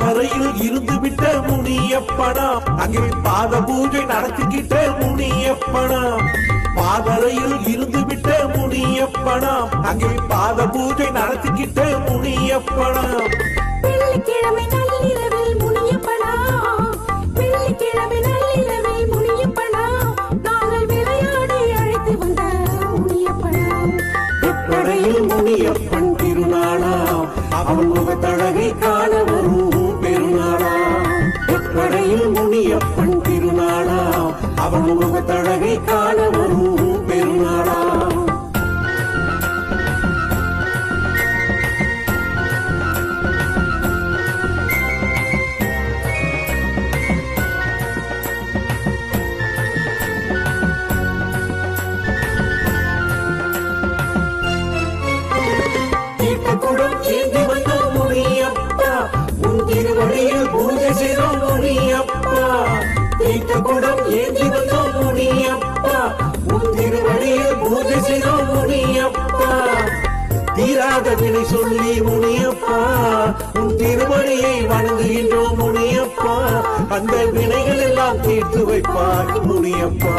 பாதரையில் இருந்து விட்ட முனியப்பனா அங்கே பாத பூஜை நடத்திக்கிட்ட முனியப்பனா பாதரையில் இருந்து விட்ட முனியப்பனா அங்கே பாத பூஜை நடத்திக்கிட்ட முனியப்பனா வெள்ளிக்கிழமை நள்ளிரவில் முனியப்பனா வெள்ளிக்கிழமை நள்ளிரவில் முனியப்பனா நாங்கள் விளையாடி அழைத்து வந்த முனியப்பனா எப்படையில் முனியப்பன் திருநாளாம் அவன் முகத்தழகை காண வரும் பெருநாளாம் எப்படையில் முனியப்பன் திருநாளாம் அவன் முகத்தழகை காண வரும் பெருநாளாம் குடம் ஏந்தி வந்த முனியப்பா உன் திருவடியில் பூஜை செய்தோம் முனியப்பா தீர்த்த குடம் ஏந்தி வந்த முனியப்பா உன் திருவடியில் பூஜை செய்தோம் முனியப்பா தீராத வினை சொல்லி முனியப்பா உன் திருவடியை வணங்குகின்றோம் முனியப்பா அந்த வினைகள் எல்லாம் தீர்த்து வைப்பாய் முனியப்பா